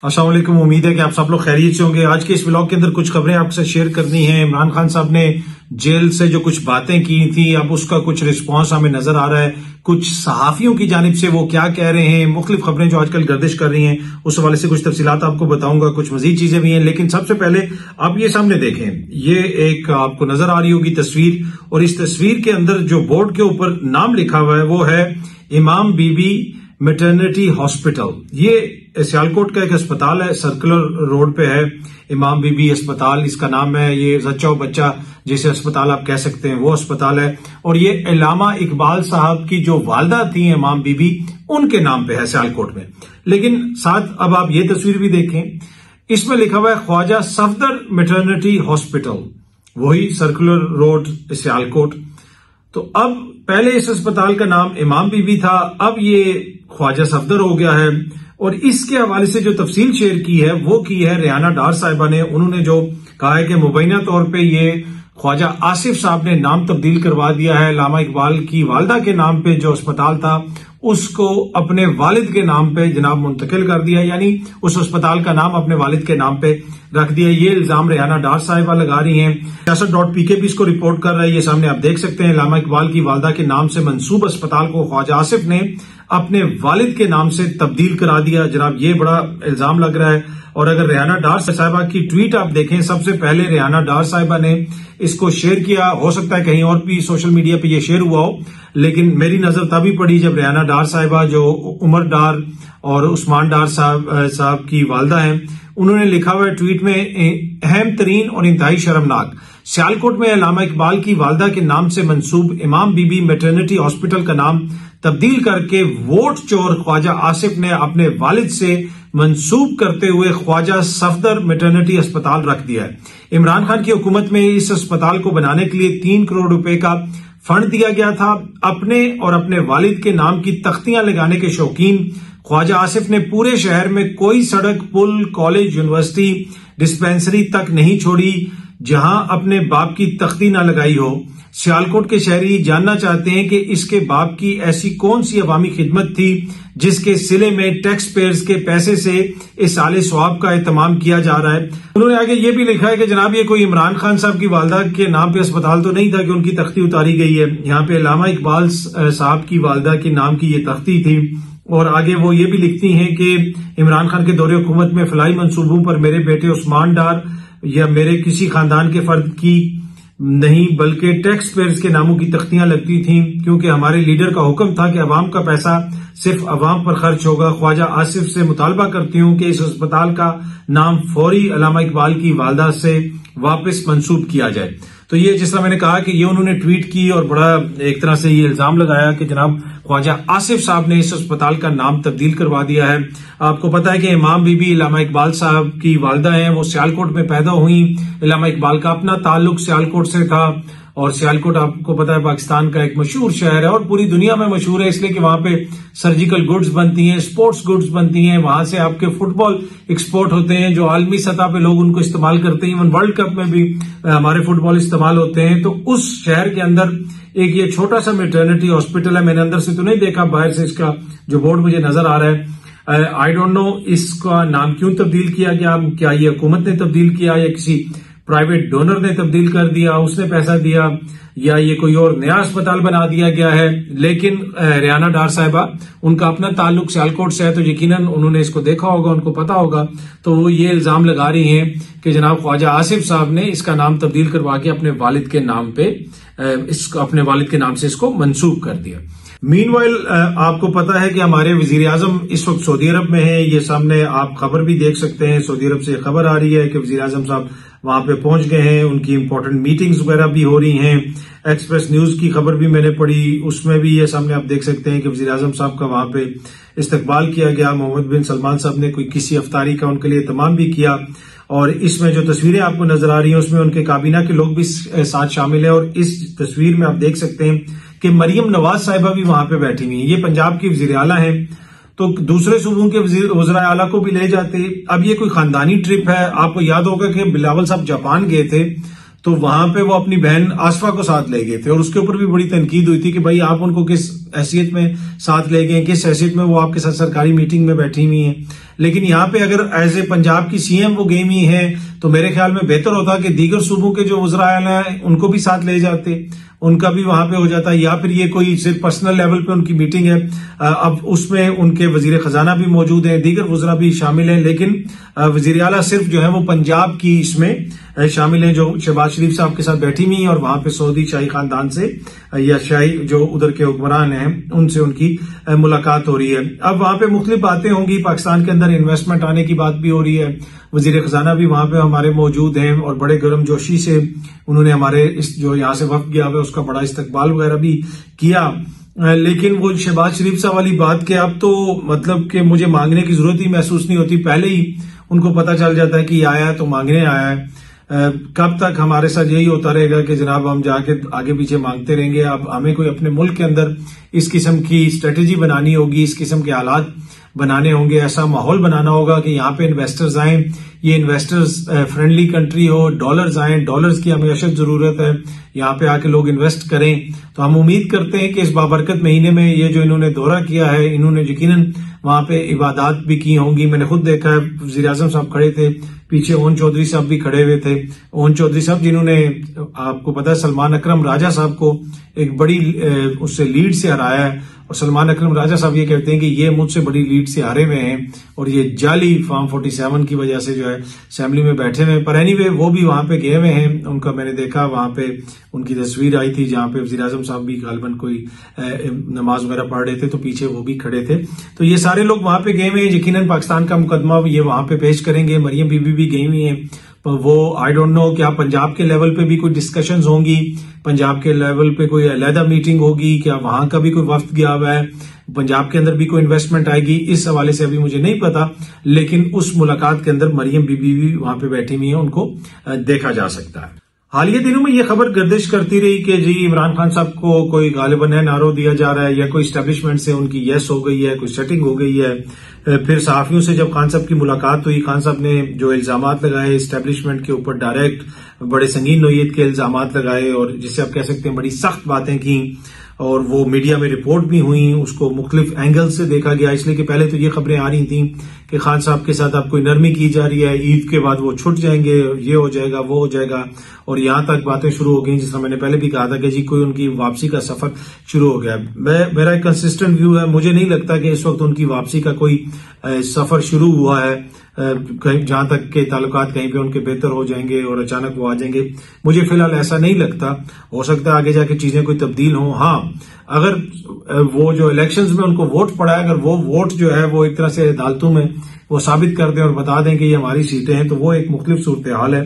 अस्सलाम वालेकुम। उम्मीद है कि आप सब लोग खैरियत से होंगे। आज के इस व्लॉग के अंदर कुछ खबरें आपसे शेयर करनी है। इमरान खान साहब ने जेल से जो कुछ बातें की थी, अब उसका कुछ रिस्पांस हमें नजर आ रहा है। कुछ सहाफियों की जानिब से वो क्या कह रहे हैं, मुख्तलिफ खबरें जो आजकल गर्दिश कर रही हैं, उस हवाले से कुछ तफसीलात आपको बताऊंगा। कुछ मजीद चीजें भी हैं, लेकिन सबसे पहले आप ये सामने देखें। ये एक आपको नजर आ रही होगी तस्वीर, और इस तस्वीर के अंदर जो बोर्ड के ऊपर नाम लिखा हुआ है वो है इमाम बीबी मैटरनिटी हॉस्पिटल। ये सियालकोट का एक अस्पताल है, सर्कुलर रोड पे है इमाम बीबी अस्पताल, इसका नाम है। ये जच्चा बच्चा जिसे अस्पताल आप कह सकते हैं, वो अस्पताल है। और ये अल्लामा इकबाल साहब की जो वालदा थी इमाम बीबी, उनके नाम पे है सियालकोट में। लेकिन साथ अब आप ये तस्वीर भी देखें, इसमें लिखा हुआ है ख्वाजा सफदर मैटरनिटी हॉस्पिटल, वही सर्कुलर रोड सियालकोट। तो अब पहले इस अस्पताल का नाम इमाम बीबी था, अब ये ख्वाजा सफदर हो गया है। और इसके हवाले से जो तफसील शेयर की है वो की है रेहाना डार साहिबा ने। उन्होंने जो कहा है कि मुबैना तौर पे ये ख्वाजा आसिफ साहब ने नाम तब्दील करवा दिया है। अल्लामा इकबाल की वालदा के नाम पे जो अस्पताल था उसको अपने वालिद के नाम पे जनाब मुंतकिल कर दिया, यानी उस अस्पताल का नाम अपने वालिद के नाम पे रख दिया। ये इल्जाम रेहाना डार साहिबा लगा रही हैं। सियासत.pk भी इसको रिपोर्ट कर रहा है, ये सामने आप देख सकते हैं। अल्लामा इकबाल की वालदा के नाम से मंसूब अस्पताल को ख्वाजा आसिफ ने अपने वालिद के नाम से तब्दील करा दिया। जनाब ये बड़ा इल्जाम लग रहा है। और अगर रेहाना डार साहिबा की ट्वीट आप देखें, सबसे पहले रेहाना डार साहिबा ने इसको शेयर किया। हो सकता है कहीं और भी सोशल मीडिया पे ये शेयर हुआ हो, लेकिन मेरी नजर तभी पड़ी जब रेहाना डार साहिबा, जो उमर डार और उस्मान डार साहब की वालदा हैं, उन्होंने लिखा हुआ ट्वीट में, अहम तरीन और इंतहाई शर्मनाक, सियालकोट में अल्लामा इकबाल की वालदा के नाम से मंसूब इमाम बीबी मैटरनिटी हॉस्पिटल का नाम तब्दील करके वोट चोर ख्वाजा आसिफ ने अपने वालिद से मंसूब करते हुए ख्वाजा सफदर मैटरनिटी अस्पताल रख दिया है। इमरान खान की हुकूमत में इस अस्पताल को बनाने के लिए 3 करोड़ रुपए का फंड दिया गया था। अपने और अपने वालिद के नाम की तख्तियां लगाने के शौकीन ख्वाजा आसिफ ने पूरे शहर में कोई सड़क, पुल, कॉलेज, यूनिवर्सिटी, डिस्पेंसरी तक नहीं छोड़ी जहां अपने बाप की तख्ती न लगाई हो। सियालकोट के शहरी जानना चाहते हैं कि इसके बाप की ऐसी कौन सी अवामी खिदमत थी जिसके सिले में टैक्स पेयर्स के पैसे से इस आले स्वाब का एहतमाम किया जा रहा है। उन्होंने आगे ये भी लिखा है कि जनाब ये कोई इमरान खान साहब की वालदा के नाम पे अस्पताल तो नहीं था कि उनकी तख्ती उतारी गई है। यहाँ पे अल्लामा इकबाल साहब की वालदा के नाम की ये तख्ती थी। और आगे वो ये भी लिखती हैं कि इमरान खान के दौरे हुकूमत में फलाई मंसूबों पर मेरे बेटे उस्मान डार या मेरे किसी खानदान के फर्द की नहीं बल्कि टैक्स पेयर्स के नामों की तख्तियां लगती थीं, क्योंकि हमारे लीडर का हुक्म था कि अवाम का पैसा सिर्फ अवाम पर खर्च होगा। ख्वाजा आसिफ से मुतालबा करती हूं कि इस अस्पताल का नाम फौरी अल्लामा इकबाल की वालदा से वापस मंसूब किया जाए। तो ये जिस तरह मैंने कहा कि ये उन्होंने ट्वीट की और बड़ा एक तरह से ये इल्जाम लगाया कि जनाब ख्वाजा आसिफ साहब ने इस अस्पताल का नाम तब्दील करवा दिया है। आपको पता है कि इमाम बीबी अल्लामा इकबाल साहब की वालदा हैं, वो सियालकोट में पैदा हुई। अल्लामा इकबाल का अपना ताल्लुक सियालकोट से था, और सियालकोट आपको पता है पाकिस्तान का एक मशहूर शहर है और पूरी दुनिया में मशहूर है, इसलिए कि वहां पे सर्जिकल गुड्स बनती हैं, स्पोर्ट्स गुड्स बनती हैं, वहां से आपके फुटबॉल एक्सपोर्ट होते हैं जो आलमी सतह पे लोग उनको इस्तेमाल करते हैं। इवन वर्ल्ड कप में भी हमारे फुटबॉल इस्तेमाल होते हैं। तो उस शहर के अंदर एक ये छोटा सा मैटरनिटी हॉस्पिटल है। मैंने अंदर से तो नहीं देखा, बाहर से इसका जो बोर्ड मुझे नजर आ रहा है। आई डोंट नो इसका नाम क्यों तब्दील किया गया, क्या ये हुकूमत ने तब्दील किया या किसी प्राइवेट डोनर ने तब्दील कर दिया, उसने पैसा दिया, या ये कोई और नया अस्पताल बना दिया गया है। लेकिन रेहाना डार साहिबा, उनका अपना ताल्लुक सियालकोट से है, तो यकीनन उन्होंने इसको देखा होगा, उनको पता होगा। तो वो ये इल्जाम लगा रही हैं कि जनाब ख्वाजा आसिफ साहब ने इसका नाम तब्दील करवा के अपने वालिद के नाम पे अपने वालिद के नाम से इसको मंसूब कर दिया। मीनवाइल आपको पता है कि हमारे वजीर आजम इस वक्त सऊदी अरब में है। ये सामने आप खबर भी देख सकते हैं, सऊदी अरब से खबर आ रही है कि वजीर आजम साहब वहां पे पहुंच गए हैं। उनकी इंपॉर्टेंट मीटिंग्स वगैरह भी हो रही हैं। एक्सप्रेस न्यूज की खबर भी मैंने पढ़ी, उसमें भी ये सामने आप देख सकते हैं कि वजीर आजम साहब का वहां पे इस्तकबाल किया गया। मोहम्मद बिन सलमान साहब ने कोई किसी अफ्तारी का उनके लिए तमाम भी किया। और इसमें जो तस्वीरें आपको नजर आ रही हैं उसमें उनके काबीना के लोग भी साथ शामिल है। और इस तस्वीर में आप देख सकते हैं कि मरियम नवाज साहिबा भी वहां पे बैठी हुई हैं। ये पंजाब की वजीर आला हैं, तो दूसरे सूबों के वज़ीर आला को भी ले जाते। अब ये कोई खानदानी ट्रिप है। आपको याद होगा कि बिलावल साहब जापान गए थे, तो वहां पे वो अपनी बहन आसफा को साथ ले गए थे और उसके ऊपर भी बड़ी तनकीद हुई थी कि भाई आप उनको किस हैसियत में साथ ले गए, किस हैसियत में वो आपके साथ सरकारी मीटिंग में बैठी हुई हैं। लेकिन यहाँ पे अगर एज ए पंजाब की सीएम वो गई हुई है तो मेरे ख्याल में बेहतर होता कि दीगर सूबों के जो वज़रा आला हैं उनको भी साथ ले जाते, उनका भी वहां पे हो जाता, या फिर ये कोई सिर्फ पर्सनल लेवल पे उनकी मीटिंग है। अब उसमें उनके वजीर खजाना भी मौजूद हैं, दीगर वज़रा भी शामिल हैं, लेकिन वजीर आला सिर्फ जो है वो पंजाब की इसमें शामिल हैं, जो शहबाज शरीफ साहब के साथ बैठी हुई हैं और वहां पे सऊदी शाही खानदान से या शाही जो उधर के हुक्मरान हैं उनसे उनकी मुलाकात हो रही है। अब वहां पे मुख्तलिफ बातें होंगी, पाकिस्तान के अंदर इन्वेस्टमेंट आने की बात भी हो रही है, वजीर खजाना भी वहां पे हमारे मौजूद हैं और बड़े गर्मजोशी से उन्होंने हमारे इस जो यहाँ से वफ्द गया हुआ उसका बड़ा इस्तकबाल वगैरह भी किया। लेकिन वो शहबाज शरीफ साहब वाली बात के अब तो मतलब कि मुझे मांगने की जरूरत ही महसूस नहीं होती, पहले ही उनको पता चल जाता है कि आया तो मांगने आया है। कब तक हमारे साथ यही होता रहेगा कि जनाब हम जाके आगे पीछे मांगते रहेंगे? अब हमें कोई अपने मुल्क के अंदर इस किस्म की स्ट्रेटेजी बनानी होगी, इस किस्म के हालात बनाने होंगे, ऐसा माहौल बनाना होगा कि यहाँ पे इन्वेस्टर्स आए, ये इन्वेस्टर्स फ्रेंडली कंट्री हो, डॉलर्स आए, डॉलर्स की हमें अशद जरूरत है, यहाँ पे आके लोग इन्वेस्ट करें। तो हम उम्मीद करते हैं कि इस बाबरकत महीने में ये जो इन्होंने दौरा किया है, इन्होंने यकीनन वहां पे इबादत भी की होंगी। मैंने खुद देखा है, वज़ीर आज़म साहब खड़े थे, पीछे ओन चौधरी साहब भी खड़े हुए थे। ओन चौधरी साहब जिन्होंने आपको पता है सलमान अकरम राजा साहब को एक बड़ी उससे लीड से हराया है, और सलमान अकरम राजा साहब ये कहते हैं कि ये मुझसे बड़ी लीड से हारे हुए हैं और ये जाली फॉर्म 47 की वजह से जो है असेंबली में बैठे हुए हैं। पर एनीवे वो भी वहां पे गए हुए हैं, उनका मैंने देखा वहां पे उनकी तस्वीर आई थी जहां पे वज़ीर आज़म साहब भी गालिबन कोई नमाज वगैरह पढ़ रहे थे, तो पीछे वो भी खड़े थे। तो ये सारे लोग वहां पे गए हुए हैं, यकीनन पाकिस्तान का मुकदमा ये वहां पे पेश करेंगे। मरियम बीबी भी गई हुई हैं, वो आई डोंट नो क्या पंजाब के लेवल पे भी कोई डिस्कशंस होंगी, पंजाब के लेवल पे कोई अलहदा मीटिंग होगी, क्या वहां का भी कोई वफ्द गया हुआ है, पंजाब के अंदर भी कोई इन्वेस्टमेंट आएगी, इस हवाले से अभी मुझे नहीं पता। लेकिन उस मुलाकात के अंदर मरियम बीबी भी वहां पे बैठी हुई है, उनको देखा जा सकता है। हालिया दिनों में ये खबर गर्दिश करती रही कि जी इमरान खान साहब को कोई गालिबन नारो दिया जा रहा है या कोई स्टैब्लिशमेंट से उनकी यस हो गई है, कोई सेटिंग हो गई है। फिर सहाफियों से जब खान साहब की मुलाकात हुई, खान साहब ने जो इल्जामात लगाए इस्टेब्लिशमेंट के ऊपर, डायरेक्ट बड़े संगीन नोयत के इल्जामात लगाए और जिसे आप कह सकते हैं बड़ी सख्त बातें की, और वो मीडिया में रिपोर्ट भी हुई, उसको मुख्तलिफ एंगल से देखा गया। इसलिए कि पहले तो ये खबरें आ रही थी कि खान साहब के साथ अब कोई नरमी की जा रही है, ईद के बाद वो छुट जाएंगे, ये हो जाएगा वो हो जाएगा, और यहां तक बातें शुरू हो गई जिसका मैंने पहले भी कहा था कि जी कोई उनकी वापसी का सफर शुरू हो गया। मेरा एक कंसिस्टेंट व्यू है, मुझे नहीं लगता कि इस वक्त उनकी वापसी का कोई सफर शुरू हुआ है, कहीं जहां तक के ताल्लुकात कहीं पे उनके बेहतर हो जाएंगे और अचानक वो आ जाएंगे, मुझे फिलहाल ऐसा नहीं लगता। हो सकता है आगे जाके चीजें कोई तब्दील हो। हाँ, अगर वो जो इलेक्शंस में उनको वोट पड़ा है, अगर वो वोट जो है वो एक तरह से अदालतों में वो साबित कर दें और बता दें कि ये हमारी सीटें हैं, तो वो एक मुख्तलिफ सूरत हाल है।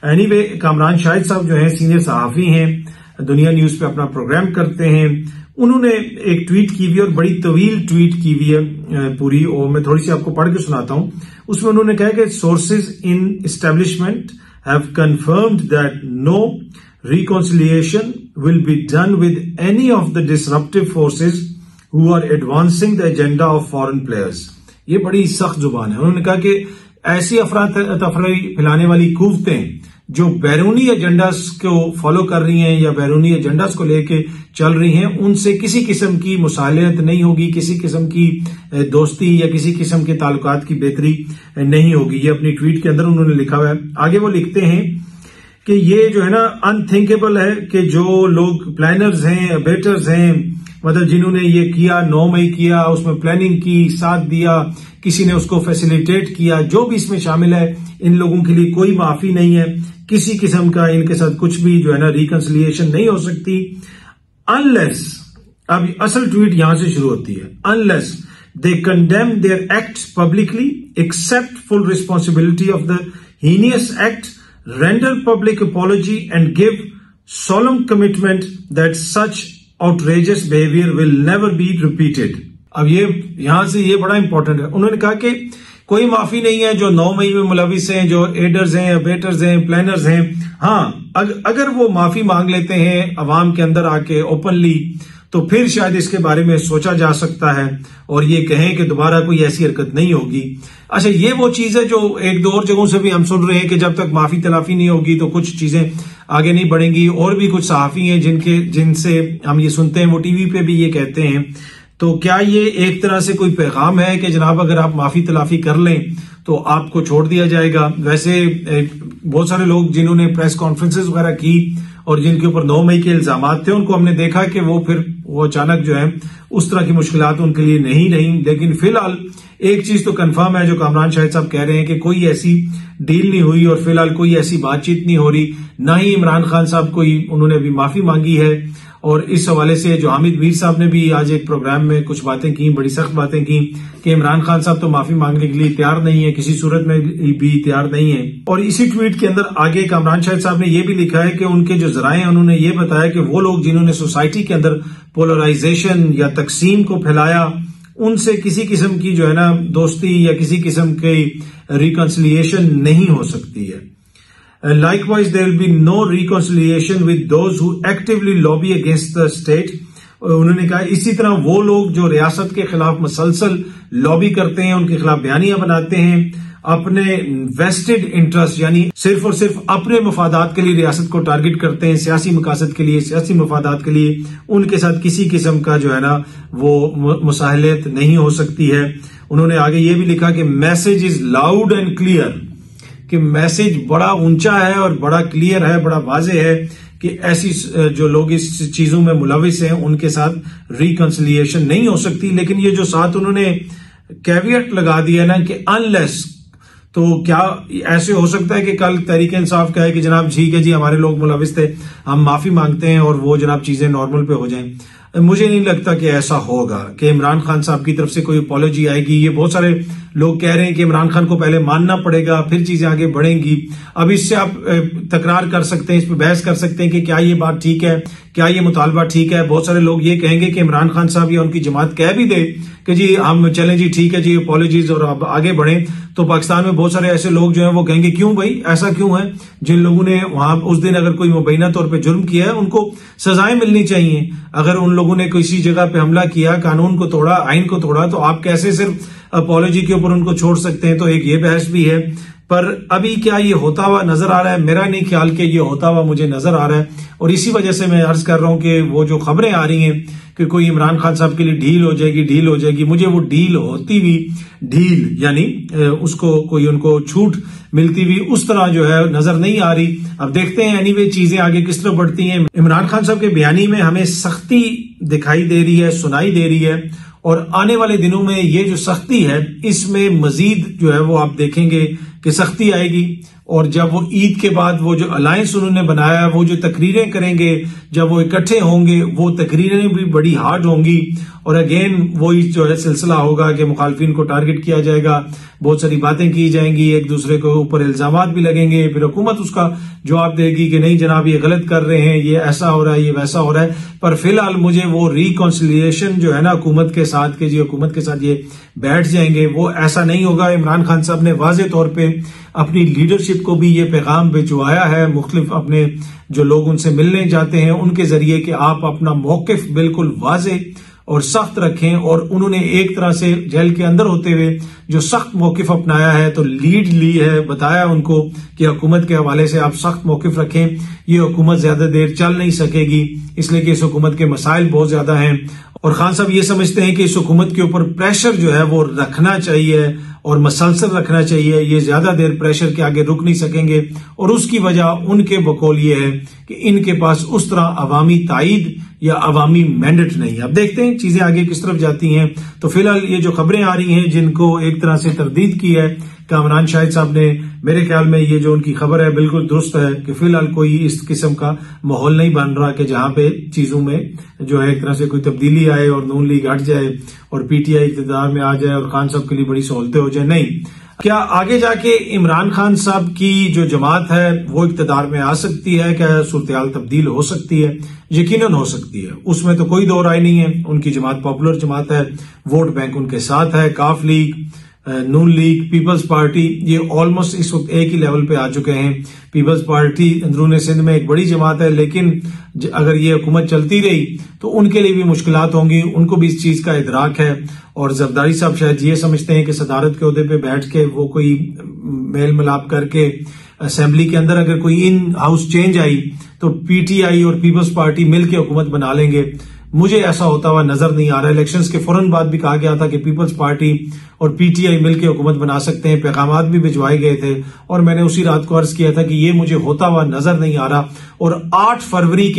एनीवे, कामरान शाहिद साहब जो है सीनियर सहाफी हैं, दुनिया न्यूज पे अपना प्रोग्राम करते हैं, उन्होंने एक ट्वीट की हुई और बड़ी तवील ट्वीट की हुई है पूरी, और मैं थोड़ी सी आपको पढ़ के सुनाता हूं। उसमें उन्होंने कहा कि sources in establishment have confirmed that no reconciliation will be done with any of the disruptive forces who are advancing the agenda of foreign players। ये बड़ी सख्त जुबान है। उन्होंने कहा कि ऐसी अफरा-तफरी फैलाने वाली कुव्वतें जो बैरूनी एजेंडास को फॉलो कर रही हैं या बैरूनी एजेंडास को लेके चल रही हैं, उनसे किसी किस्म की मुसालियत नहीं होगी, किसी किस्म की दोस्ती या किसी किस्म के ताल्लुकात की बेहतरी नहीं होगी। ये अपनी ट्वीट के अंदर उन्होंने लिखा हुआ है। आगे वो लिखते हैं कि ये जो है ना अनथिंकेबल है कि जो लोग प्लानर्स हैं, अबेटर्स हैं, मतलब जिन्होंने ये किया 9 मई किया, उसमें प्लानिंग की, साथ दिया, किसी ने उसको फैसिलिटेट किया, जो भी इसमें शामिल है, इन लोगों के लिए कोई माफी नहीं है, किसी किस्म का इनके साथ कुछ भी जो है ना रिकंसिलिएशन नहीं हो सकती, अनलेस, अब असल ट्वीट यहां से शुरू होती है, unless they condemn their acts publicly, accept full responsibility of the heinous act, render public apology and give solemn commitment that such outrageous behavior will never be repeated। अब ये यहां से ये बड़ा इंपॉर्टेंट है। उन्होंने कहा कि कोई माफी नहीं है जो 9 मई में मुलविस हैं, जो एडर्स हैं, अबेटर्स हैं, प्लानर्स हैं। हाँ, अगर वो माफी मांग लेते हैं अवाम के अंदर आके ओपनली, तो फिर शायद इसके बारे में सोचा जा सकता है और ये कहें कि दोबारा कोई ऐसी हरकत नहीं होगी। अच्छा, ये वो चीज है जो एक दो और जगहों से भी हम सुन रहे हैं कि जब तक माफी तलाफी नहीं होगी तो कुछ चीजें आगे नहीं बढ़ेंगी। और भी कुछ सहाफी हैं जिनसे हम ये सुनते हैं, वो टीवी पे भी ये कहते हैं। तो क्या ये एक तरह से कोई पैगाम है कि जनाब अगर आप माफी तलाफी कर लें तो आपको छोड़ दिया जाएगा? वैसे बहुत सारे लोग जिन्होंने प्रेस कॉन्फ्रेंसेस वगैरह की और जिनके ऊपर 9 मई के इल्जाम थे, उनको हमने देखा कि वो अचानक जो है उस तरह की मुश्किलात उनके लिए नहीं रही। लेकिन फिलहाल एक चीज तो कंफर्म है जो कामरान शाहिद साहब कह रहे हैं कि कोई ऐसी डील नहीं हुई और फिलहाल कोई ऐसी बातचीत नहीं हो रही, ना ही इमरान खान साहब उन्होंने अभी माफी मांगी है। और इस हवाले से जो हामिद मीर साहब ने भी आज एक प्रोग्राम में कुछ बातें की, बड़ी सख्त बातें की कि इमरान खान साहब तो माफी मांगने के लिए तैयार नहीं है, किसी सूरत में भी तैयार नहीं है। और इसी ट्वीट के अंदर आगे कामरान शाहिद साहब ने यह भी लिखा है कि उनके जो जराए हैं उन्होंने ये बताया कि वो लोग जिन्होंने सोसाइटी के अंदर पोलराइजेशन या तकसीम को फैलाया, उनसे किसी किस्म की जो है ना दोस्ती या किसी किस्म की रिकंसिलिएशन नहीं हो सकती है। Likewise, there will be no reconciliation with those who actively lobby against the state. उन्होंने कहा इसी तरह वो लोग जो रियासत के खिलाफ मसलसल लॉबी करते हैं, उनके खिलाफ बयानियां बनाते हैं, अपने वेस्टेड इंटरेस्ट यानी सिर्फ और सिर्फ अपने मफादात के लिए रियासत को टारगेट करते हैं, सियासी मकासद के लिए, सियासी मफादात के लिए, उनके साथ किसी किस्म का जो है ना वो मुसाहलत नहीं हो सकती है। उन्होंने आगे ये भी लिखा कि message is loud and clear, कि मैसेज बड़ा ऊंचा है और बड़ा क्लियर है, बड़ा वाज़ेह है कि ऐसी जो लोग इस चीजों में मुलविस हैं उनके साथ रिकंसिलिएशन नहीं हो सकती। लेकिन ये जो साथ उन्होंने कैवियट लगा दिया ना कि अनलेस, तो क्या ऐसे हो सकता है कि कल तहरीक इंसाफ कहे कि जनाब ठीक है जी हमारे लोग मुलविस थे, हम माफी मांगते हैं और वो जनाब चीजें नॉर्मल पे हो जाएं? मुझे नहीं लगता कि ऐसा होगा कि इमरान खान साहब की तरफ से कोई अपॉलॉजी आएगी। ये बहुत सारे लोग कह रहे हैं कि इमरान खान को पहले मानना पड़ेगा फिर चीजें आगे बढ़ेंगी। अब इससे आप तकरार कर सकते हैं, इस पर बहस कर सकते हैं कि क्या ये बात ठीक है, क्या ये मुतालबा ठीक है। बहुत सारे लोग ये कहेंगे कि इमरान खान साहब या उनकी जमात कह भी दे कि जी हम चलें जी ठीक है जी अपॉलॉजीज और अब आगे बढ़ें, तो पाकिस्तान में बहुत सारे ऐसे लोग जो हैं वो कहेंगे क्यों भाई ऐसा क्यों है? जिन लोगों ने वहां उस दिन अगर कोई मुबैना तौर पे जुर्म किया है उनको सजाएं मिलनी चाहिए। अगर उन लोगों ने किसी जगह पे हमला किया, कानून को तोड़ा, आइन को तोड़ा, तो आप कैसे सिर्फ अपॉलॉजी के ऊपर उनको छोड़ सकते हैं? तो एक ये बहस भी है। पर अभी क्या ये होता हुआ नजर आ रहा है? मेरा नहीं ख्याल कि ये होता हुआ मुझे नजर आ रहा है। और इसी वजह से मैं अर्ज कर रहा हूं कि वो जो खबरें आ रही हैं कि कोई इमरान खान साहब के लिए डील हो जाएगी, मुझे वो डील होती हुई डील यानी उसको कोई उनको छूट मिलती हुई उस तरह जो है नजर नहीं आ रही। अब देखते हैं एनीवे चीजें आगे किस तरह बढ़ती हैं। इमरान खान साहब के बयानी में हमें सख्ती दिखाई दे रही है, सुनाई दे रही है, और आने वाले दिनों में ये जो सख्ती है इसमें मजीद जो है वो आप देखेंगे कि सख्ती आएगी। और जब वो ईद के बाद वो जो अलायंस उन्होंने बनाया, वो जो तकरीरें करेंगे, जब वो इकट्ठे होंगे, वो तकरीरें भी बड़ी हार्ड होंगी। और अगेन वही जो है सिलसिला होगा कि मुखालफिन को टारगेट किया जाएगा, बहुत सारी बातें की जाएंगी, एक दूसरे के ऊपर इल्जामात भी लगेंगे, फिर हुकूमत उसका जवाब देगी कि नहीं जनाब ये गलत कर रहे हैं, ये ऐसा हो रहा है, ये वैसा हो रहा है। पर फिलहाल मुझे वो रिकॉन्सिलिएशन जो है ना हुकूमत के साथ के जी हुकूमत के साथ ये बैठ जाएंगे, वो ऐसा नहीं होगा। इमरान खान साहब ने वाज़ेह तौर पे अपनी लीडरशिप को भी ये पैगाम भिजवाया है मुख्तलिफ अपने जो लोग उनसे मिलने जाते हैं उनके जरिए कि आप अपना मौकिफ बिल्कुल वाज़ेह और सख्त रखें। और उन्होंने एक तरह से जेल के अंदर होते हुए जो सख्त मौकिफ अपनाया है, तो लीड ली है, बताया उनको कि हुकूमत के हवाले से आप सख्त मौकिफ रखें, ये हुकूमत ज्यादा देर चल नहीं सकेगी, इसलिए कि इस हुकूमत के मसाइल बहुत ज्यादा हैं। और खान साहब ये समझते हैं कि इस हुकूमत के ऊपर प्रेशर जो है वो रखना चाहिए और मसलसल रखना चाहिए, ये ज्यादा देर प्रेशर के आगे रुक नहीं सकेंगे। और उसकी वजह उनके बकौल ये है कि इनके पास उस तरह अवामी ताईद या अवामी मैंडेट नहीं है। अब देखते हैं चीजें आगे किस तरफ जाती हैं। तो फिलहाल ये जो खबरें आ रही हैं जिनको एक तरह से तरदीद की है कामरान शाहिद साहब ने, मेरे ख्याल में ये जो उनकी खबर है बिल्कुल दुरुस्त है कि फिलहाल कोई इस किस्म का माहौल नहीं बन रहा कि जहां पे चीजों में जो है एक तरह से कोई तब्दीली आए और नून लीग हट जाए और पीटीआई इक़्तिदार में आ जाए और खान साहब के लिए बड़ी सहूलतें हो जाए। नहीं, क्या आगे जाके इमरान खान साहब की जो जमात है वो इक़्तिदार में आ सकती है? क्या सूरत-ए-हाल तब्दील हो सकती है? यकीनन हो सकती है, उसमें तो कोई दो राय नहीं है। उनकी जमात पॉपुलर जमात है, वोट बैंक उनके साथ है। काफ लीग, नून लीग, पीपल्स पार्टी, ये ऑलमोस्ट इस वक्त एक ही लेवल पे आ चुके हैं। पीपल्स पार्टी अंदरून सिंध में एक बड़ी जमात है, लेकिन अगर ये हुकूमत चलती रही तो उनके लिए भी मुश्किलात होंगी, उनको भी इस चीज का इदराक है। और जरदारी साहब शायद ये समझते हैं कि सदारत के ओहदे पे बैठ के वो कोई मेल मिलाप करके असेंबली के अंदर अगर कोई इन हाउस चेंज आई तो पीटीआई और पीपल्स पार्टी मिलकर हुकूमत बना लेंगे। मुझे ऐसा होता हुआ नजर नहीं आ रहा है। इलेक्शंस के फौरन बाद भी कहा गया था कि पीपल्स पार्टी और पीटीआई मिलकर हुकूमत बना सकते हैं, पैगामात भी भिजवाए गए थे और मैंने उसी रात को अर्ज किया था कि ये मुझे होता हुआ नजर नहीं आ रहा। और 8 फरवरी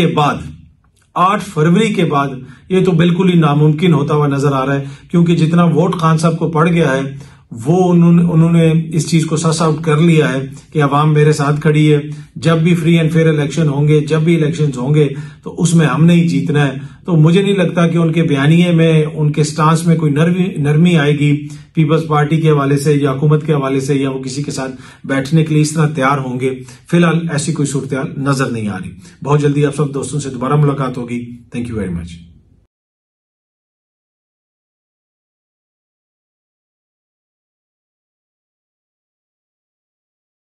के बाद ये तो बिल्कुल ही नामुमकिन होता हुआ नजर आ रहा है, क्योंकि जितना वोट खान साहब को पड़ गया है वो उन्होंने इस चीज को सस आउट कर लिया है कि अवाम मेरे साथ खड़ी है। जब भी फ्री एंड फेयर इलेक्शन होंगे, जब भी इलेक्शंस होंगे तो उसमें हमने ही जीतना है। तो मुझे नहीं लगता कि उनके बयानिए में, उनके स्टांस में कोई नरमी आएगी पीपल्स पार्टी के हवाले से या हुकूमत के हवाले से, या वो किसी के साथ बैठने के लिए इस तरह तैयार होंगे। फिलहाल ऐसी कोई सूरत नजर नहीं आ रही। बहुत जल्दी आप सब दोस्तों से दोबारा मुलाकात होगी। Thank you very much.